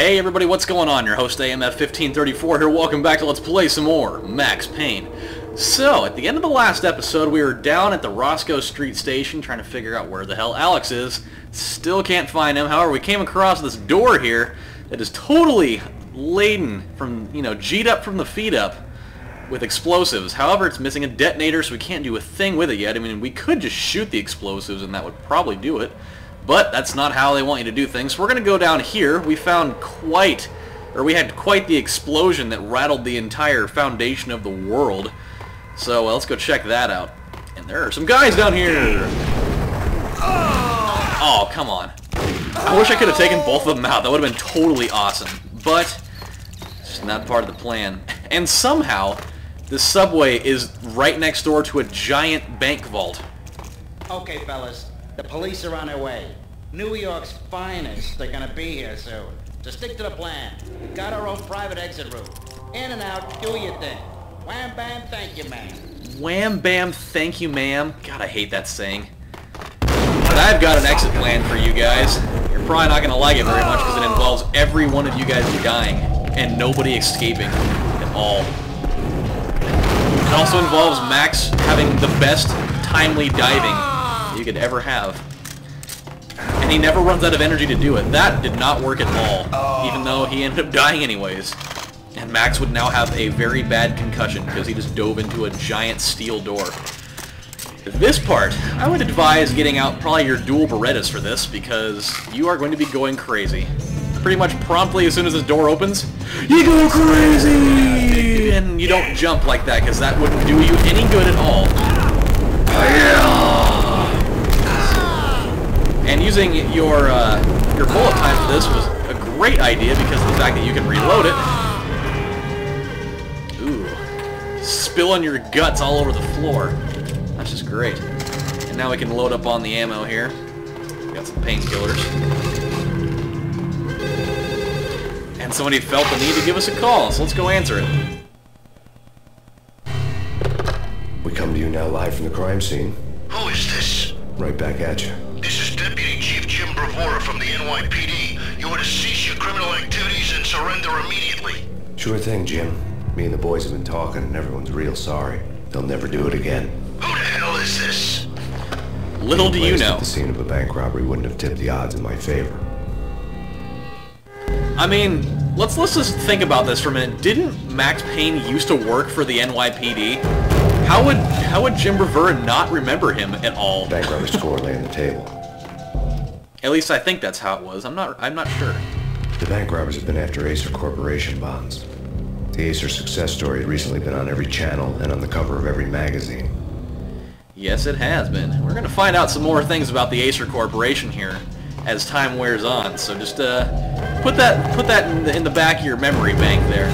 Hey everybody, what's going on? Your host AMF1534 here. Welcome back to Let's Play some more Max Payne. So, at the end of the last episode, we were down at the Roscoe Street Station trying to figure out where the hell Alex is. Still can't find him. However, we came across this door here that is totally laden from, G'd up from the feet up with explosives. However, it's missing a detonator, so we can't do a thing with it yet. I mean, we could just shoot the explosives and that would probably do it. But that's not how they want you to do things. So we're going to go down here. We had quite the explosion that rattled the entire foundation of the world. So let's go check that out. And there are some guys down here. Oh, come on. I wish I could have taken both of them out. That would have been totally awesome. But it's just not part of the plan. And somehow, this subway is right next door to a giant bank vault. Okay, fellas. The police are on their way. New York's finest. They're gonna be here soon. So stick to the plan. We got our own private exit route. In and out, do your thing. Wham bam, thank you, ma'am. Wham bam, thank you, ma'am. God, I hate that saying. But I've got an exit plan for you guys. You're probably not gonna like it very much because it involves every one of you guys dying and nobody escaping at all. It also involves Max having the best timely diving you could ever have. And he never runs out of energy to do it. That did not work at all, even though he ended up dying anyways. And Max would now have a very bad concussion because he just dove into a giant steel door. This part, I would advise getting out probably your dual Berettas for this because you are going to be going crazy. Pretty much promptly as soon as this door opens, you go crazy! And you don't jump like that because that wouldn't do you any good at all. And using your bullet time for this was a great idea because of the fact that you can reload it. Ooh. Spilling your guts all over the floor. That's just great. And now we can load up on the ammo here. Got some painkillers. And somebody felt the need to give us a call, so let's go answer it. We come to you now live from the crime scene. Who is this? Right back at you. This is Deputy Chief Jim Bravura from the NYPD. You are to cease your criminal activities and surrender immediately. Sure thing, Jim. Me and the boys have been talking and everyone's real sorry. They'll never do it again. Who the hell is this? Little do you know. The scene of a bank robbery wouldn't have tipped the odds in my favor. I mean, let's just think about this for a minute. Didn't Max Payne used to work for the NYPD? How would Jim Bravura not remember him at all? Bank robbery score lay on the table. At least I think that's how it was. I'm not sure. The bank robbers have been after Acer Corporation bonds. The Acer success story had recently been on every channel and on the cover of every magazine. Yes, it has been. We're going to find out some more things about the Acer Corporation here as time wears on. So just put that in the back of your memory bank there.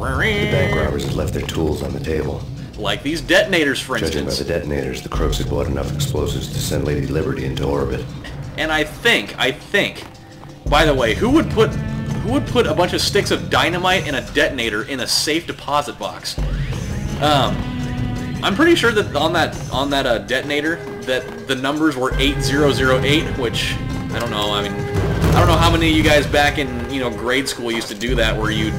The bank robbers had left their tools on the table. Like these detonators, for Judging by instance. the detonators, the crooks had bought enough explosives to send Lady Liberty into orbit. And I think, by the way, who would put a bunch of sticks of dynamite and a detonator in a safe deposit box? I'm pretty sure that on that detonator that the numbers were 8008, which I don't know. I mean, I don't know how many of you guys back in grade school used to do that, where you'd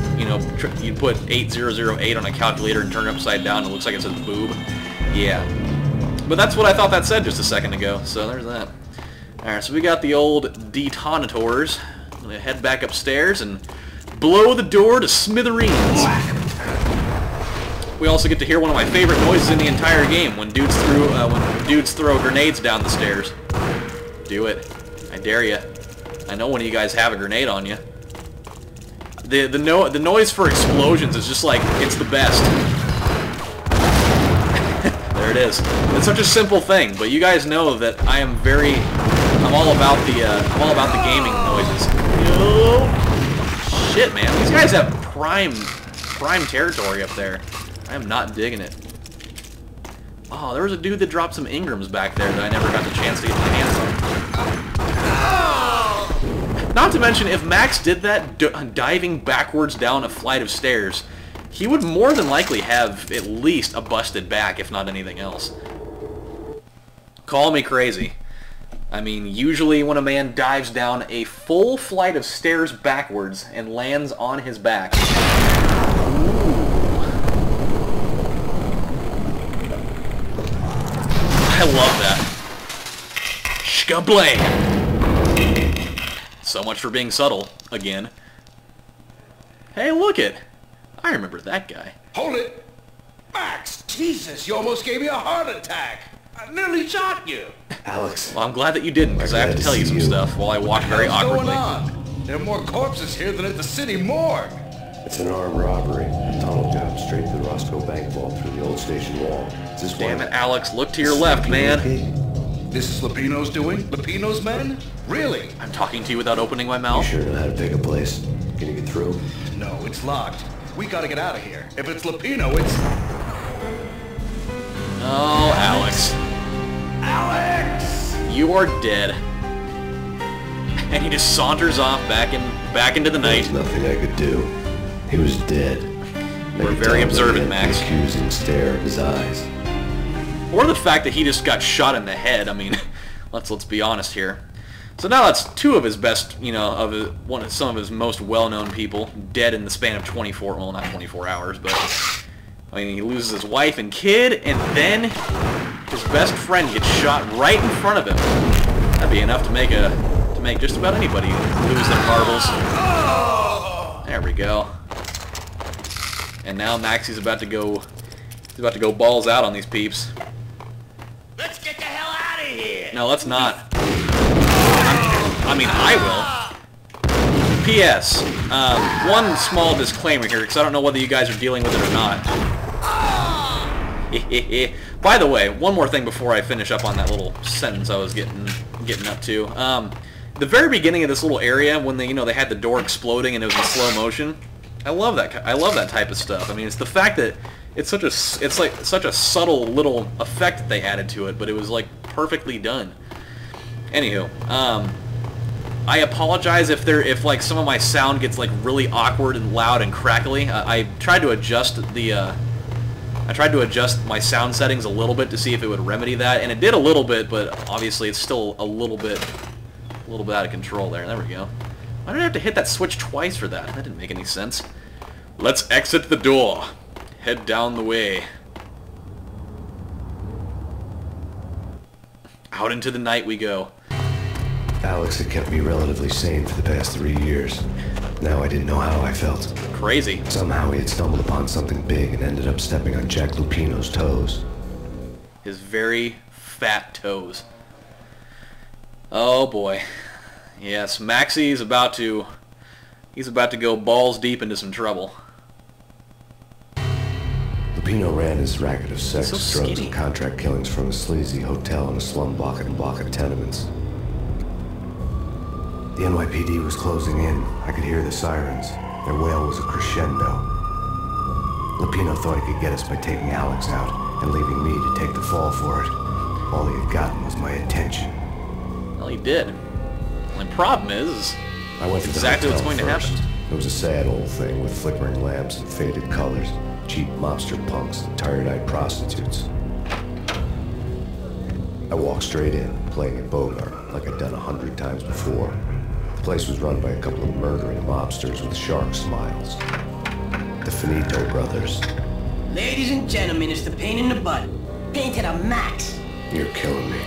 put 8008 on a calculator and turn it upside down and it looks like it says boob. Yeah, but that's what I thought that said just a second ago. So there's that. All right, so we got the old detonators. I'm gonna head back upstairs and blow the door to smithereens. We also get to hear one of my favorite noises in the entire game when dudes throw grenades down the stairs. Do it. I dare you. I know one of you guys have a grenade on you. The noise for explosions is just like, it's the best. There it is. It's such a simple thing, but you guys know that I'm all about the gaming noises. Oh, shit, man. These guys have prime territory up there. I am not digging it. Oh, there was a dude that dropped some Ingrams back there that I never got the chance to get my hands on. Not to mention, if Max did that diving backwards down a flight of stairs, he would more than likely have at least a busted back, if not anything else. Call me crazy. I mean, usually when a man dives down a full flight of stairs backwards and lands on his back. I love that. Shkablang! So much for being subtle, again. Hey, look it! I remember that guy. Hold it! Max! Jesus, you almost gave me a heart attack! I nearly shot you! Alex. Well, I'm glad that you didn't, because I have to tell you some stuff while I walk very What's awkwardly. going on? There are more corpses here than at the city morgue! It's an armed robbery. A tunnel job straight to the Roscoe Bank vault through the old station wall. Is this Damn one? it, Alex, look to your left, man. This is Lupino's doing? Lupino's men? Really? I'm talking to you without opening my You mouth. sure know how to pick a place? Can you get through? No, it's locked. We gotta get out of here. If it's Lupino, it's... Oh, Alex. Alex! You are dead. And he just saunters off back into the night. There's nothing I could do. He was dead. We're very observant, Max. The accusing stare of his eyes. Or the fact that he just got shot in the head. I mean, let's be honest here. So now that's two of his best, you know, some of his most well-known people dead in the span of 24, well, not 24 hours, but I mean, he loses his wife and kid, and then his best friend gets shot right in front of him. That'd be enough to make just about anybody lose their marbles. There we go. And now Maxie's about to go balls out on these peeps. Let's get the hell out of here! No, let's not. I mean, I will. P.S. One small disclaimer here, because I don't know whether you guys are dealing with it or not. By the way, one more thing before I finish up on that little sentence I was getting up to. The very beginning of this little area, when they had the door exploding and it was in slow motion. I love that. I love that type of stuff. I mean, it's the fact that it's like such a subtle little effect that they added to it, but it was like perfectly done. Anywho, I apologize if like some of my sound gets like really awkward and loud and crackly. I tried to adjust my sound settings a little bit to see if it would remedy that, and it did a little bit, but obviously it's still a little bit out of control there. There we go. Why did I have to hit that switch twice for that? That didn't make any sense. Let's exit the door. Head down the way. Out into the night we go. Alex had kept me relatively sane for the past 3 years. Now I didn't know how I felt. Crazy. Somehow he had stumbled upon something big and ended up stepping on Jack Lupino's toes. His very fat toes. Oh boy. Yes, Maxie's about to go balls deep into some trouble. Lupino ran his racket of sex, So drugs, skinny. and contract killings from a sleazy hotel in a slum block and block of tenements. The NYPD was closing in. I could hear the sirens. Their wail was a crescendo. Lupino thought he could get us by taking Alex out and leaving me to take the fall for it. All he had gotten was my attention. Well, he did. The problem is I went to the exactly what's hotel going to first. happen. It was a sad old thing with flickering lamps and faded colors, cheap mobster punks and tired-eyed prostitutes. I walked straight in, playing at Bogart, like I'd done 100 times before. The place was run by a couple of murdering mobsters with shark smiles. The Finito brothers. Ladies and gentlemen, it's the Payne in the butt. Payne to the max. You're killing me.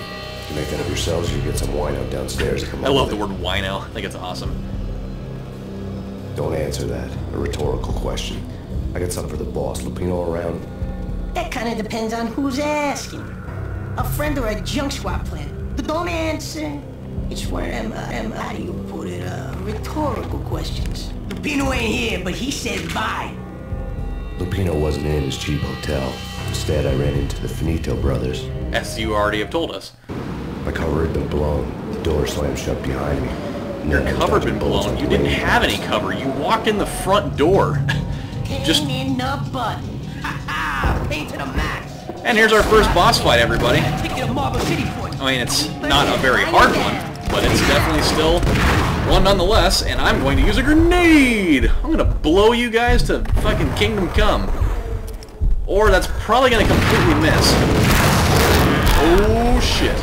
You make that of yourselves, you get some wino downstairs and come I up love with the it. word wino. I think it's awesome. Don't answer that. A rhetorical question. I got something for the boss. Lupino around? That kind of depends on who's asking. A friend or a junk swap plan. But don't answer. It's one of them, how do you put it, rhetorical questions. Lupino ain't here, but he said bye. Lupino wasn't in his cheap hotel. Instead, I ran into the Finito brothers. As you already have told us. My cover had been blown. The door slammed shut behind me. Your cover had been blown. You didn't have any cover. You walked in the front door. Just... Payne in the butt. Ha ha! Payne to the max. And here's our first boss fight, everybody. Take you to Marble City for it. I mean, it's not a very hard one, but it's definitely still one nonetheless, and I'm going to use a grenade! I'm going to blow you guys to fucking Kingdom Come. Or that's probably going to completely miss. Oh, shit.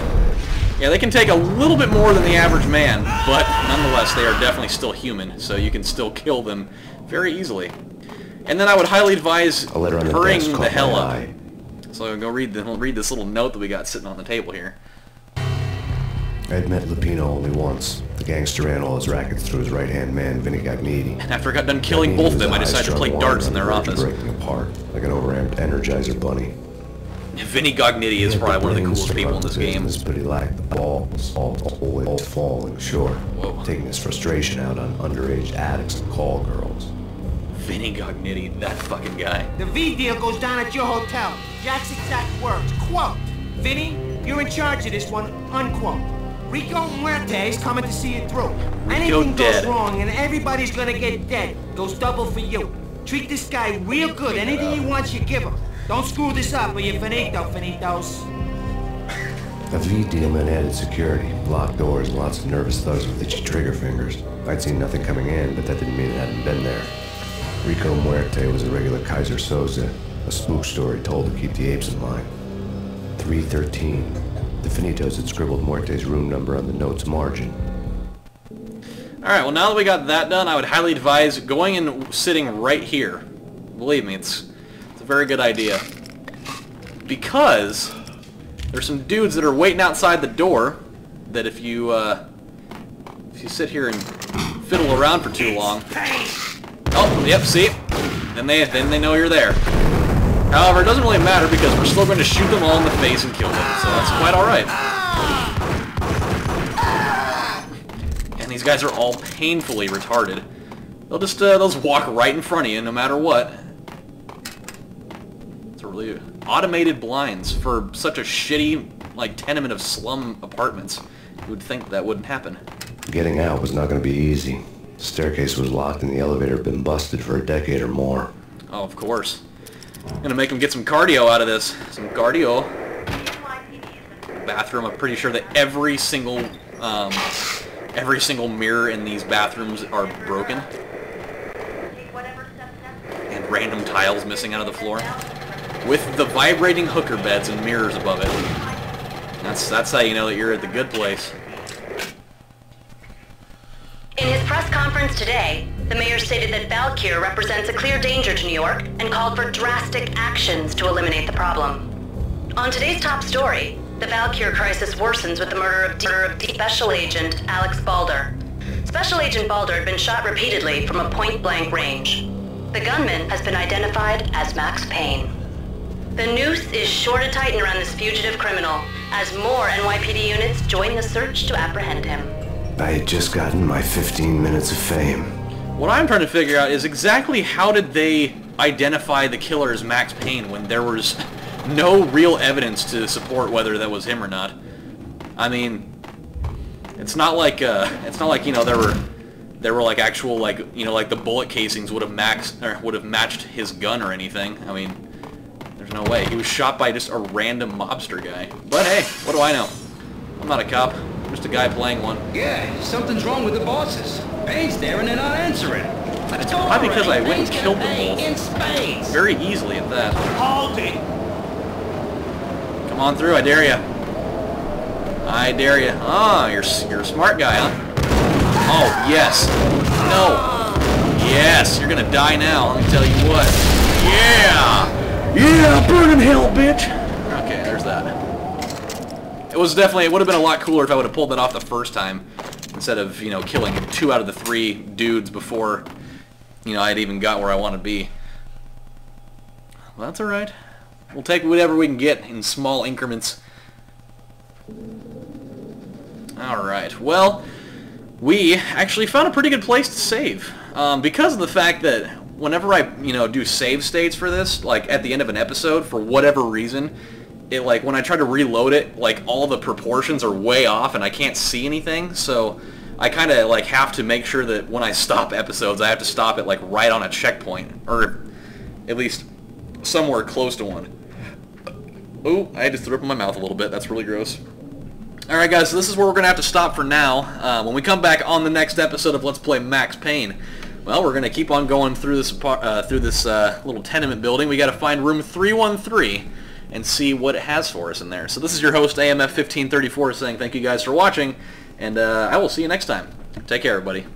Yeah, they can take a little bit more than the average man, but nonetheless, they are definitely still human, so you can still kill them very easily. And then I would highly advise hurrying the hell up. So go read this little note that we got sitting on the table here. I'd met Lupino only once. The gangster ran all his rackets through his right-hand man, Vinny Gagnetti. And after I got done killing both of them, I decided to play darts in their office. Breaking apart, like an overamped Energizer bunny. Vinny Gagnetti is probably one of the coolest people in this game. But he lacked the balls, all falling short. Whoa. Taking his frustration out on underage addicts and call girls. Vinny Gagnetti, that fucking guy. The V deal goes down at your hotel. Jack's exact words, quote, "Vinny, you're in charge of this one," unquote. Rico Muerte's coming to see you through. Anything goes wrong and everybody's gonna get dead. Goes double for you. Treat this guy real good. Anything he wants, you give him. Don't screw this up or you're finito, finitos. The V deal meant added security, locked doors, and lots of nervous thugs with itchy trigger fingers. I'd seen nothing coming in, but that didn't mean it hadn't been there. Rico Muerte was a regular Kaiser Soze, a spook story told to keep the apes in line. 313. The Finitos had scribbled Muerte's room number on the note's margin. Alright, well now that we got that done, I would highly advise going and sitting right here. Believe me, it's a very good idea. Because there's some dudes that are waiting outside the door that if you sit here and fiddle around for too long... Oh, yep, see? Then they know you're there. However, it doesn't really matter because we're still going to shoot them all in the face and kill them, so that's quite alright. And these guys are all painfully retarded. They'll just walk right in front of you no matter what. It's a really automated blinds for such a shitty, like, tenement of slum apartments. You would think that wouldn't happen. Getting out was not going to be easy. The staircase was locked and the elevator had been busted for a decade or more. Oh, of course. I'm gonna make them get some cardio out of this. Some cardio. Bathroom. I'm pretty sure that every single mirror in these bathrooms are broken. And random tiles missing out of the floor. With the vibrating hooker beds and mirrors above it. That's how you know that you're at the good place. In his press conference today, the mayor stated that Valkyr represents a clear danger to New York and called for drastic actions to eliminate the problem. On today's top story, the Valkyr crisis worsens with the murder of Special Agent Alex Balder. Special Agent Balder had been shot repeatedly from a point-blank range. The gunman has been identified as Max Payne. The noose is sure to tighten around this fugitive criminal as more NYPD units join the search to apprehend him. I had just gotten my 15 minutes of fame. What I'm trying to figure out is exactly how did they identify the killer as Max Payne when there was no real evidence to support whether that was him or not. I mean, it's not like you know there were like actual like you know like the bullet casings would have matched his gun or anything. I mean, there's no way. He was shot by just a random mobster guy. But hey, what do I know? I'm not a cop. I'm just a guy playing one. Yeah, something's wrong with the bosses. Payne's there and they're not answering. It's probably because I went and killed them both. In space. Very easily at that. Hold it. Come on through, I dare you. I dare you. Ah, you're a smart guy, huh? Oh, yes. No. Yes, you're gonna die now, let me tell you what. Yeah! Yeah, burn in hell, bitch! Okay, there's that. It would have been a lot cooler if I would have pulled that off the first time, instead of, you know, killing 2 out of the 3 dudes before, you know, I'd even got where I want to be. Well, that's alright. We'll take whatever we can get in small increments. Alright, well, we actually found a pretty good place to save. Because of the fact that whenever I, you know, do save states for this, like, at the end of an episode, for whatever reason, it, like, when I try to reload it, like, all the proportions are way off and I can't see anything, so I kind of, like, have to make sure that when I stop episodes, I have to stop it, like, right on a checkpoint, or at least somewhere close to one. Oh, I just threw up in my mouth a little bit. That's really gross. Alright, guys, so this is where we're going to have to stop for now. When we come back on the next episode of Let's Play Max Payne, well, we're going to keep on going through this little tenement building. We got to find room 313. and see what it has for us in there. So this is your host, AMF1534, saying thank you guys for watching, and I will see you next time. Take care, everybody.